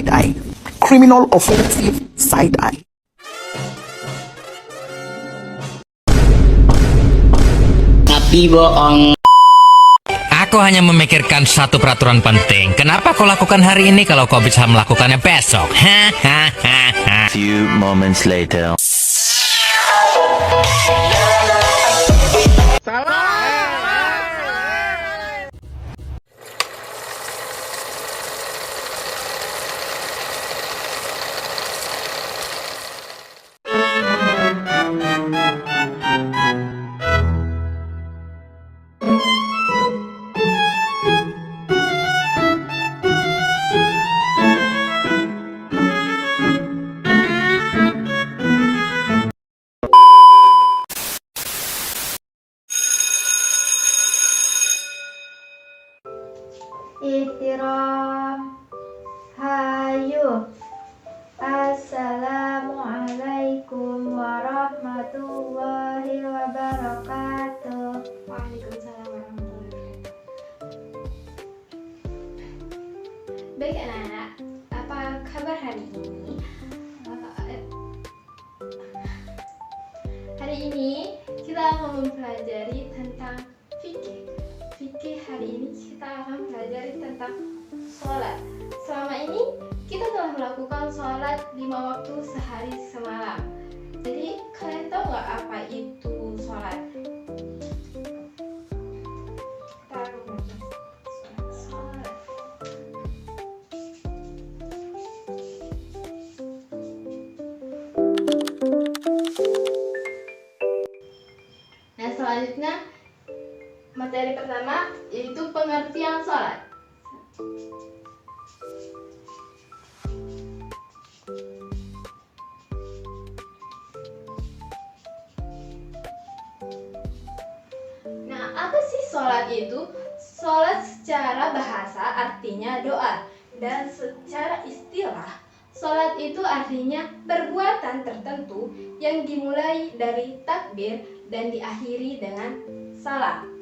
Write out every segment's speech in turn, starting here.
side eye. Criminal offensive side eye. Tapi bohong. Aku hanya memikirkan satu peraturan penting. Kenapa kau lakukan hari ini kalau kau bisa melakukannya besok? Hahaha. Few moments later. Ihtiram. Hayu. Assalamualaikum warahmatullahi wabarakatuh. Waalaikumsalam warahmatullahi wabarakatuh. Baik anak-anak, apa kabar hari ini? Hari ini kita akan mempelajari tentang fikih. Fikih hari ini kita akan pelajari tentang sholat. Selama ini kita telah melakukan sholat 5 waktu sehari semalam. Jadi kalian tahu nggak apa itu sholat? Kita akan belajar sholat. Nah, selanjutnya materi pertama yaitu pengertian sholat. Nah, apa sih sholat itu? Sholat secara bahasa artinya doa, dan secara istilah sholat itu artinya perbuatan tertentu yang dimulai dari takbir dan diakhiri dengan salam.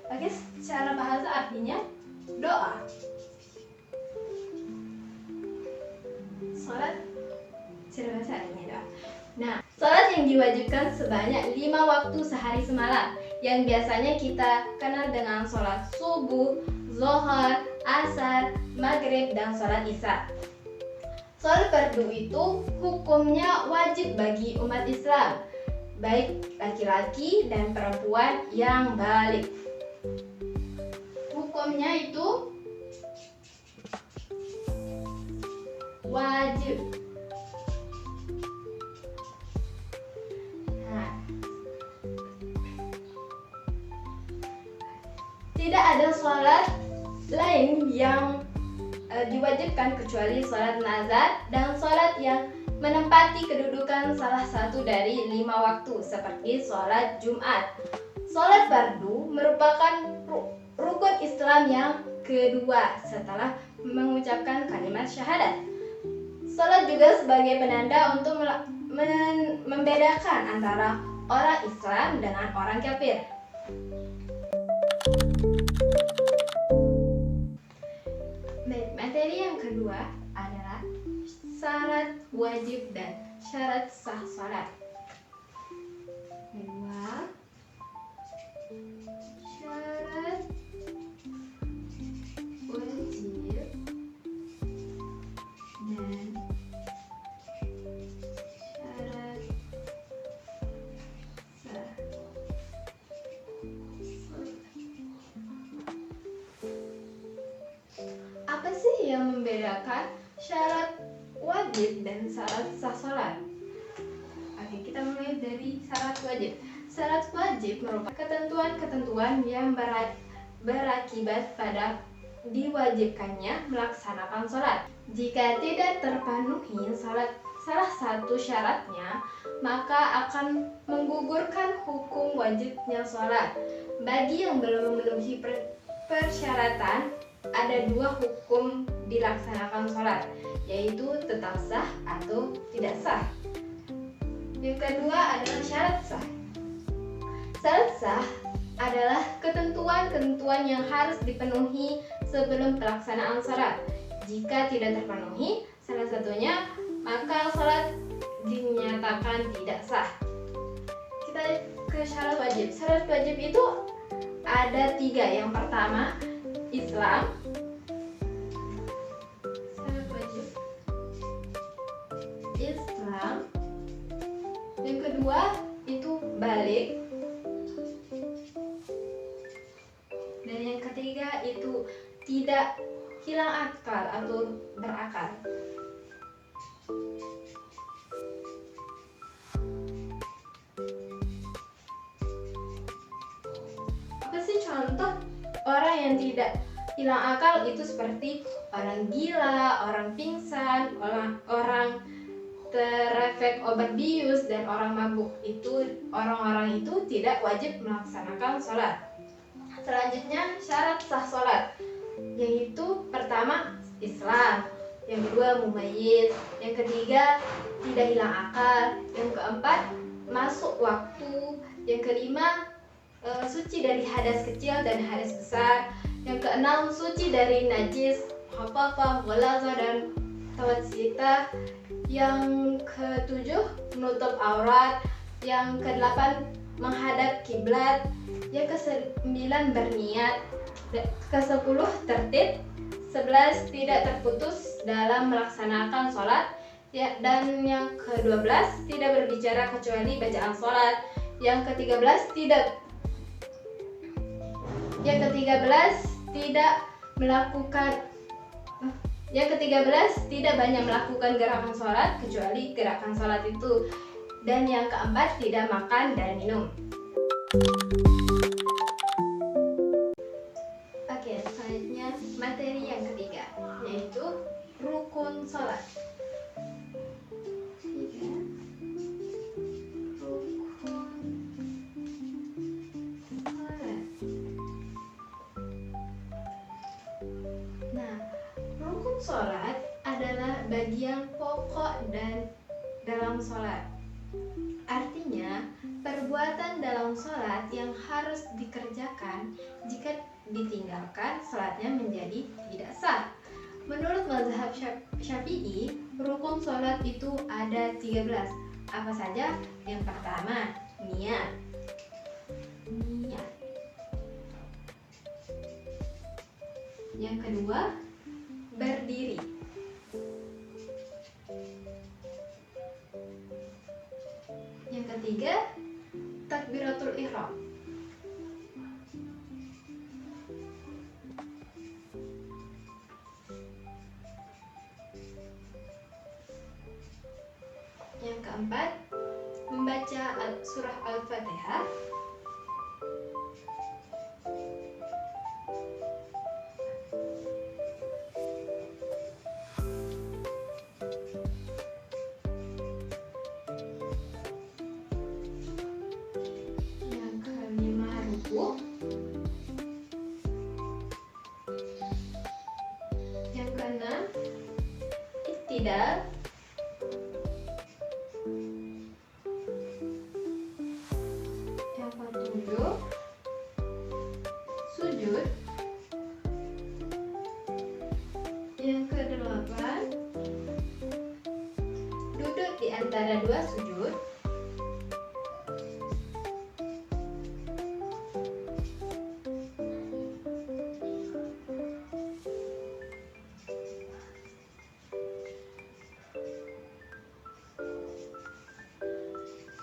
Oke, secara bahasa artinya doa. Sholat secara bahasa artinya doa. Nah, sholat yang diwajibkan sebanyak 5 waktu sehari semalam, yang biasanya kita kenal dengan sholat subuh, zuhur, asar, maghrib, dan sholat isya. Sholat fardu itu hukumnya wajib bagi umat Islam, baik laki-laki dan perempuan yang balik. Hukumnya itu wajib. Nah, tidak ada sholat lain yang diwajibkan kecuali sholat nazar dan sholat yang menempati kedudukan salah satu dari 5 waktu seperti sholat Jumat. Sholat fardu merupakan rukun Islam yang kedua setelah mengucapkan kalimat syahadat. Sholat juga sebagai penanda untuk membedakan antara orang Islam dengan orang kafir. Baik, materi yang kedua adalah syarat wajib dan syarat sah sholat. Kedua, syarat wajib dan syarat sah sholat. Apa sih yang membedakan syarat wajib dan syarat sah sholat? Oke, kita mulai dari syarat wajib. Syarat wajib merupakan ketentuan-ketentuan yang berakibat pada diwajibkannya melaksanakan sholat. Jika tidak terpenuhi salah satu syaratnya, maka akan menggugurkan hukum wajibnya sholat. Bagi yang belum memenuhi persyaratan, ada 2 hukum dilaksanakan sholat, yaitu tetap sah atau tidak sah. Yang kedua adalah syarat sah. Syarat sah adalah ketentuan-ketentuan yang harus dipenuhi sebelum pelaksanaan sholat. Jika tidak terpenuhi salah satunya, maka sholat dinyatakan tidak sah. Kita ke syarat wajib. Syarat wajib itu ada 3. Yang pertama, Islam. Syarat wajib Islam. Yang kedua itu balik. Dan yang ketiga itu tidak hilang akal atau berakal. Apa sih contoh orang yang tidak hilang akal? Itu seperti orang gila, orang pingsan, orang terefek obat bius, dan orang mabuk. Itu orang-orang itu tidak wajib melaksanakan sholat. Selanjutnya syarat sah sholat, yaitu pertama Islam, yang kedua mumayyiz, yang ketiga tidak hilang akal, yang keempat masuk waktu, yang kelima suci dari hadas kecil dan hadas besar, yang keenam suci dari najis, khafafah, ghalazah, dan tawassitah, yang ketujuh menutup aurat, yang kedelapan menghadap kiblat, yang ke-9 berniat, ke-10 tertib, 11 tidak terputus dalam melaksanakan sholat, dan yang ke-12 tidak berbicara kecuali bacaan sholat, yang ke-13 tidak banyak melakukan gerakan sholat kecuali gerakan sholat itu, dan yang keempat tidak makan dan minum. Oke, selanjutnya materi yang ketiga, yaitu rukun sholat. Rukun sholat adalah bagian pokok dan dalam sholat. Artinya, perbuatan dalam sholat yang harus dikerjakan. Jika ditinggalkan, sholatnya menjadi tidak sah. Menurut mazhab Syafi'i, rukun sholat itu ada 13. Apa saja? Yang pertama, niat. Yang kedua, berdiri. Yang ketiga, takbiratul ihram. Yang keempat, membaca surah Al-Fatihah. Yang kelima, ruku. Yang keenam, iktidal. Yang ketujuh, sujud. Yang kedelapan, duduk di antara dua sujud.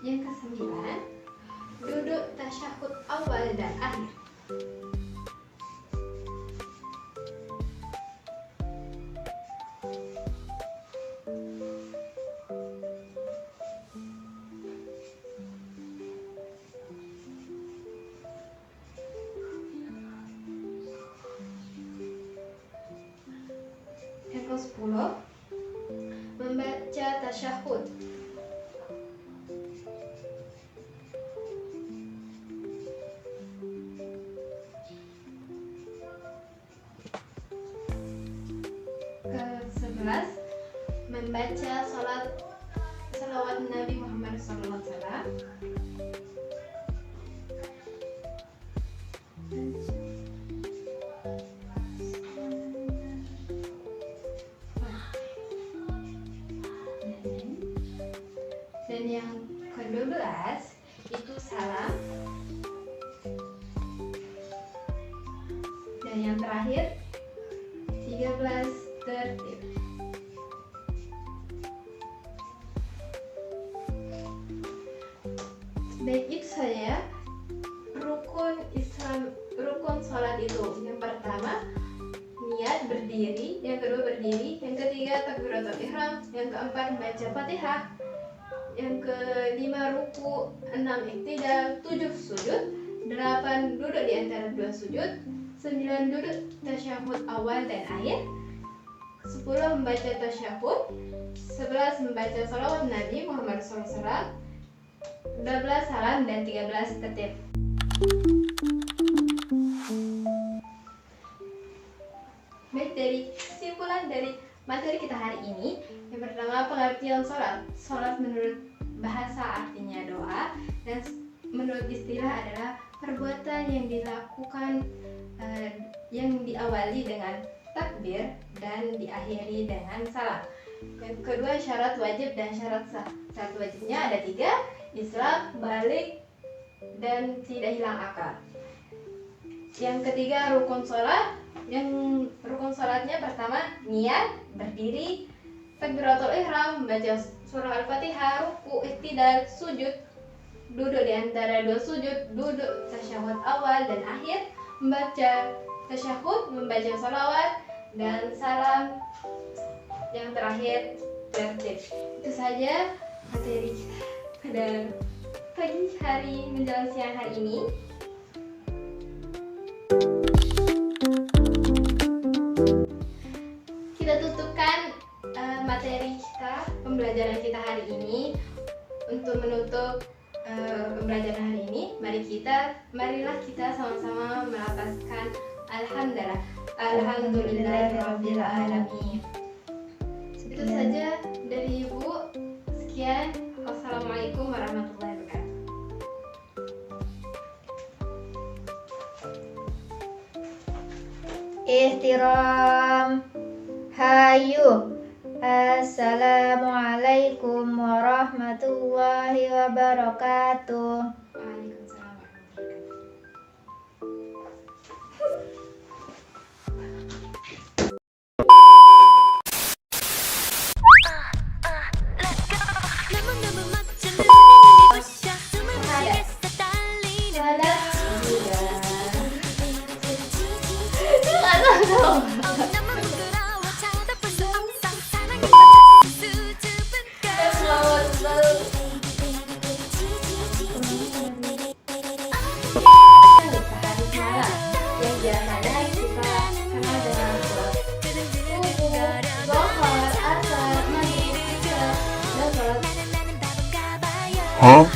Yang kesembilan, duduk tasyahud awal dan akhir. Yang ke-10, membaca tasyahud. Ke-11, membaca salawat Nabi Muhammad SAW. terakhir 13 tertib. Baik, itu saja rukun Islam, rukun sholat itu. Yang pertama niat berdiri, yang kedua berdiri, yang ketiga takbiratul ihram, yang keempat baca Fatihah, yang kelima ruku, 6 iktidal, 7 sujud, 8 duduk di antara 2 sujud, 9 duduk tasyahud awal dan akhir, 10 membaca tasyahud, 11 membaca salawat Nabi Muhammad SAW, 12 salam, dan 13 tertib. Baik, dari kesimpulan dari materi kita hari ini, yang pertama pengertian sholat. Sholat menurut bahasa artinya doa, dan menurut istilah adalah perbuatan yang dilakukan yang diawali dengan takbir dan diakhiri dengan salam. Kedua, syarat wajib dan syarat sah. Syarat wajibnya ada 3, Islam, balik, dan tidak hilang akal. Yang ketiga rukun sholat. Yang rukun sholatnya pertama niat berdiri, takbiratul ihram, membaca surah al-fatihah, ruku, iktidal, sujud, duduk di antara 2 sujud, duduk tasyahud awal dan akhir, membaca tasyahud, membaca salawat dan salam, yang terakhir tertib. Itu saja materi kita pada pagi hari menjelang siang hari ini. Kita tutupkan materi kita, pembelajaran kita hari ini. Untuk menutup pembelajaran hari ini, marilah kita sama-sama melafazkan alhamdulillah, alhamdulillahirabbil alamin. Itu saja dari Ibu. Sekian, wassalamualaikum warahmatullahi wabarakatuh. Ihtiram. Hayu. Assalamualaikum warahmatullahi wabarakatuh. Waalaikumsalam warahmatullahi wabarakatuh. Huh?